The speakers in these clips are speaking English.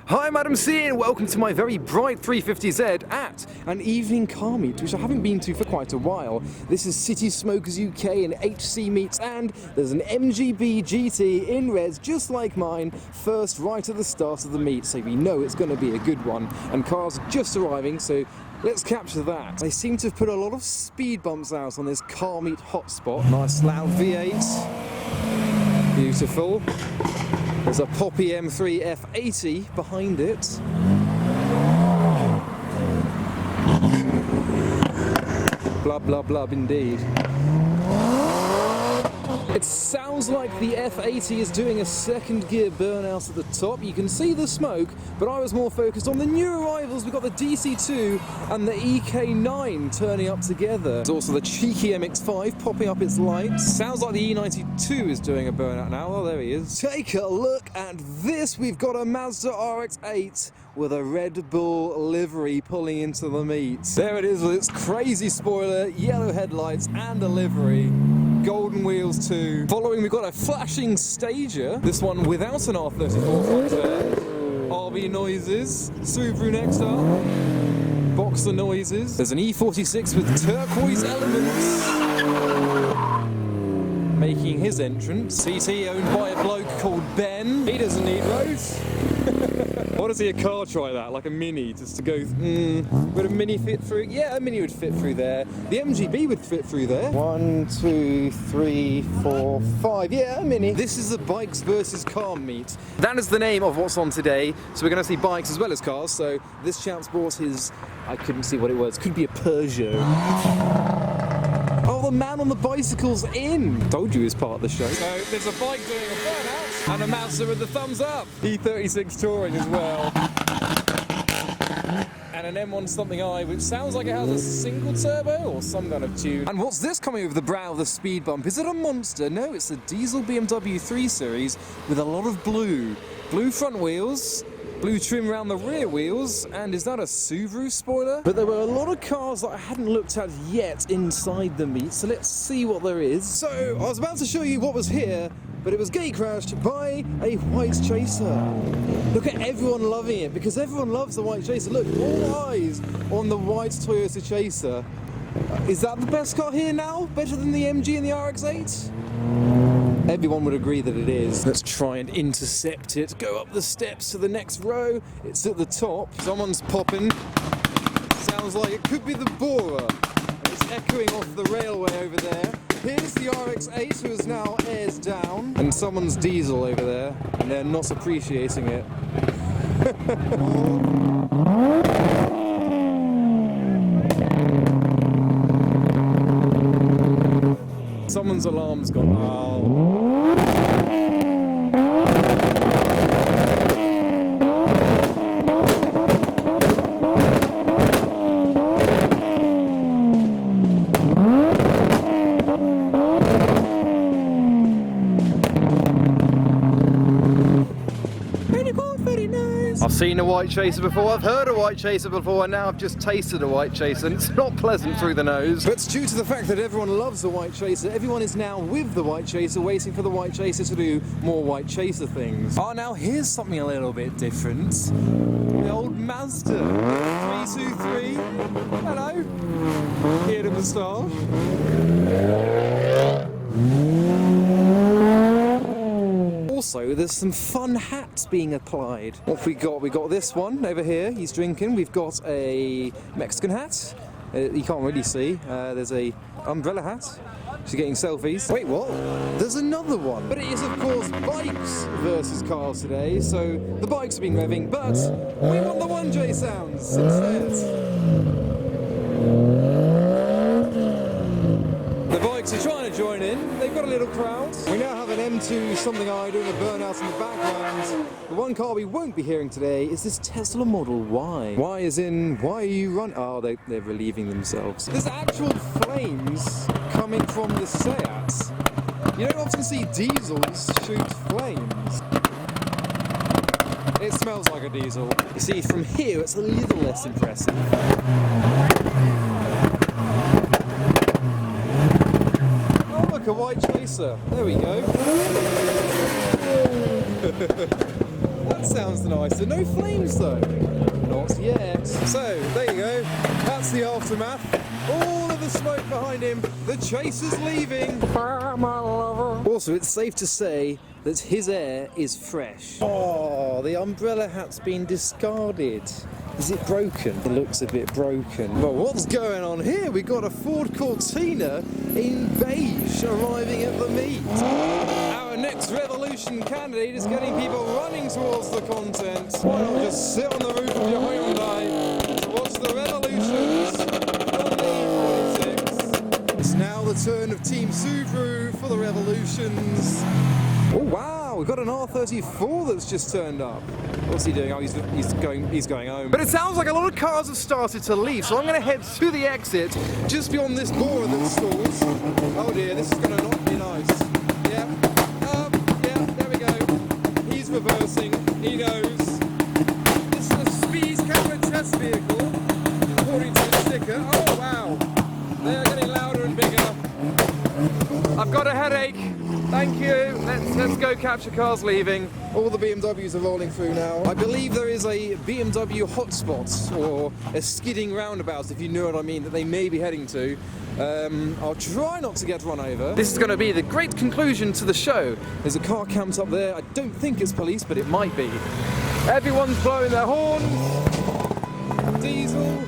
Hi, I'm Adam C, and welcome to my very bright 350Z at an evening car meet, which I haven't been to for quite a while. This is City Smokers UK and HC Meets, and there's an MGB GT in res, just like mine, first right at the start of the meet, so we know it's going to be a good one. And cars are just arriving, so let's capture that. They seem to have put a lot of speed bumps out on this car meet hotspot. Nice loud V8. Beautiful. There's a poppy M3 F80 behind it. Blub, blub, blub indeed. It sounds like the F80 is doing a second gear burnout at the top. You can see the smoke, but I was more focused on the new arrivals. We've got the DC2 and the EK9 turning up together. There's also the cheeky MX-5 popping up its lights. Sounds like the E92 is doing a burnout now. Oh, there he is. Take a look at this. We've got a Mazda RX-8 with a Red Bull livery pulling into the meet. There it is with its crazy spoiler, yellow headlights and a livery. Golden wheels too. Following, we've got a flashing Stager. This one without an R34 front there. RB noises. Subaru next up. Boxer noises. There's an E46 with turquoise elements making his entrance. CT owned by a bloke called Ben. He doesn't need roads. I want to see a car try that, like a Mini, just to go, would a Mini fit through? Yeah, a Mini would fit through there. The MGB would fit through there. 1, 2, 3, 4, 5. Yeah, a Mini. This is the bikes versus car meet. That is the name of what's on today. So we're going to see bikes as well as cars. So this champ's brought his, I couldn't see what it was, could be a Peugeot. Oh, the man on the bicycle's in! Told you he was part of the show. So there's a bike doing a burnout and a Mazda with the thumbs up. E36 Touring as well. And an M1 something I, which sounds like it has a single turbo or some kind of tune. And what's this coming over the brow of the speed bump? Is it a monster? No, it's a diesel BMW 3 Series with a lot of blue. Blue front wheels. Blue trim around the rear wheels, and is that a Subaru spoiler? But there were a lot of cars that I hadn't looked at yet inside the meet, so let's see what there is. So, I was about to show you what was here, but it was gate crashed by a white chaser. Look at everyone loving it, because everyone loves the white chaser. Look, all eyes on the white Toyota Chaser. Is that the best car here now? Better than the MG and the RX-8? Everyone would agree that it is. Let's try and intercept it. Go up the steps to the next row. It's at the top. Someone's popping. Sounds like it could be the Bora. It's echoing off the railway over there. Here's the RX-8, who is now airs down. And someone's diesel over there, and they're not appreciating it. Someone's alarm's gone. Oh. I've seen a white chaser before, I've heard a white chaser before, and now I've just tasted a white chaser, and it's not pleasant through the nose. But due to the fact that everyone loves the white chaser, everyone is now with the white chaser, waiting for the white chaser to do more white chaser things. Oh, now here's something a little bit different. The old Mazda 323. Hello. Here to moustache. Also, there's some fun hats being applied. What have we got? We got this one over here. He's drinking. We've got a Mexican hat. You can't really see. There's a umbrella hat. She's getting selfies. Wait, what? There's another one. But it is, of course, bikes versus cars today. So the bikes have been revving, but we want the 1J sounds instead. The bikes are trying to join in. They've got a little crowd. We now have an M2 something I doing a burnout in the background. The one car we won't be hearing today is this Tesla Model Y. Y is in, why are you running? Oh, they're relieving themselves. There's actual flames coming from the Seat. You don't often see diesels shoot flames. It smells like a diesel. You see, from here it's a little less impressive. A white chaser. There we go. That sounds nice. No flames though. Not yet. So, there you go. That's the aftermath. All of the smoke behind him. The chase is leaving. Also, it's safe to say that his air is fresh. Oh, the umbrella hat's been discarded. Is it broken? It looks a bit broken. But what's going on here? We got a Ford Cortina in beige arriving at the meet. Our next Revolution candidate is getting people running towards the content. Why not just sit on the roof of your Hyundai to watch the Revolutions on the E46? It's now the turn of Team Subaru for the Revolutions. Oh wow, we've got an R34 that's just turned up. What's he doing? Oh, he's going home. But it sounds like a lot of cars have started to leave, so I'm going to head to the exit just beyond this borer that stalls. Oh dear, this is going to not be nice. Yeah, yeah, there we go. He's reversing. He knows. This is a speed camera test vehicle, according to the sticker. Oh wow, they are getting louder and bigger. I've got a headache. Thank you. Let's go capture cars leaving. All the BMWs are rolling through now. I believe there is a BMW hotspot or a skidding roundabout, if you know what I mean, that they may be heading to. I'll try not to get run over. This is going to be the great conclusion to the show. There's a car camped up there. I don't think it's police, but it might be. Everyone's blowing their horns. Diesel.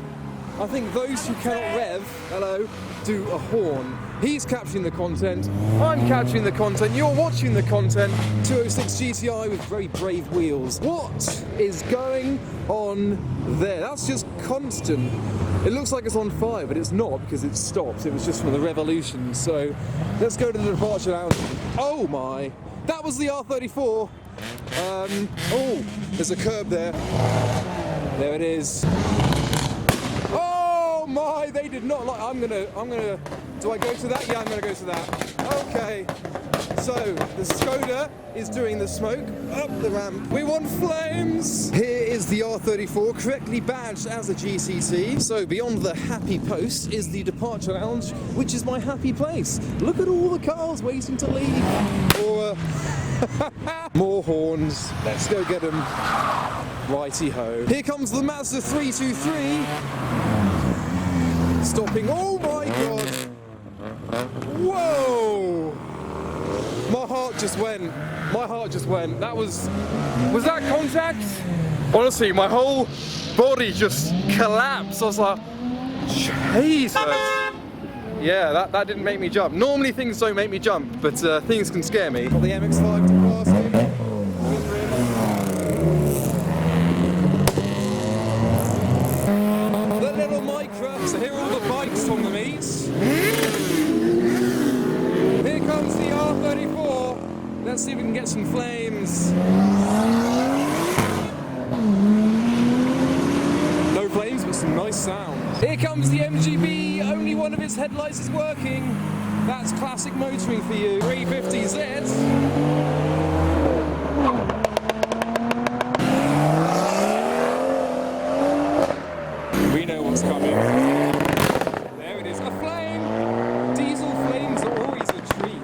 I think those who cannot rev, hello, do a horn. He's capturing the content, I'm capturing the content, you're watching the content. 206 GTI with very brave wheels. What is going on there? That's just constant. It looks like it's on fire, but it's not because it's stopped. It was just from the Revolution. So let's go to the departure lounge. Oh my, that was the R34. Oh, there's a curb there. There it is. Oh my, they did not like, I'm gonna, do I go to that? Yeah, I'm gonna go to that. Okay, so the Skoda is doing the smoke up the ramp. We want flames. Here is the R34, correctly badged as a GCT. So beyond the happy post is the departure lounge, which is my happy place. Look at all the cars waiting to leave. Or more horns. Let's go get them. Righty-ho. Here comes the Mazda 323. Stopping. Oh my god. Whoa! My heart just went. My heart just went. That was that contact? Honestly, my whole body just collapsed. I was like, Jesus. Yeah, that didn't make me jump. Normally things don't make me jump, but things can scare me. Got the MX-5 to pass him. The little micro. So here are all the bikes on the meet. Here comes the R34. Let's see if we can get some flames. No flames, but some nice sound. Here comes the MGB. Only one of its headlights is working. That's classic motoring for you. 350Z. We know what's coming. There it is, a flame! Diesel flames are always a treat.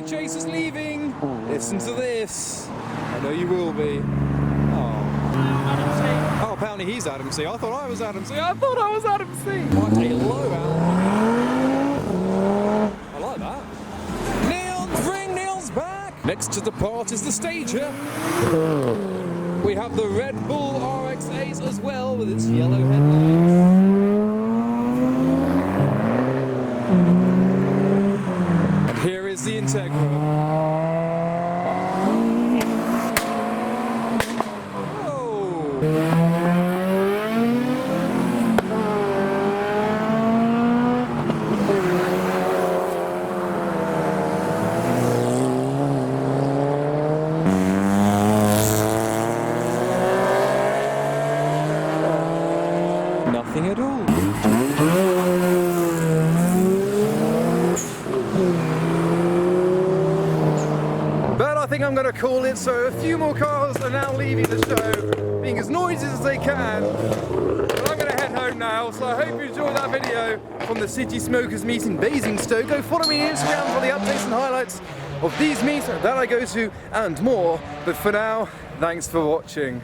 Chase is leaving. Listen to this. I know you will be. Oh, apparently he's Adam C. I thought I was Adam C. I thought I was Adam C. What a low out. I like that. Neons, bring Neons back. Next to depart is the Stager. We have the Red Bull RX-8 as well with its yellow headlights. Here is the Integra. Oh. think I'm going to call it. So a few more cars are now leaving the show, being as noisy as they can. But I'm going to head home now, so I hope you enjoyed that video from the City Smokers meet in Basingstoke. Go follow me on Instagram for the updates and highlights of these meets that I go to and more. But for now, thanks for watching.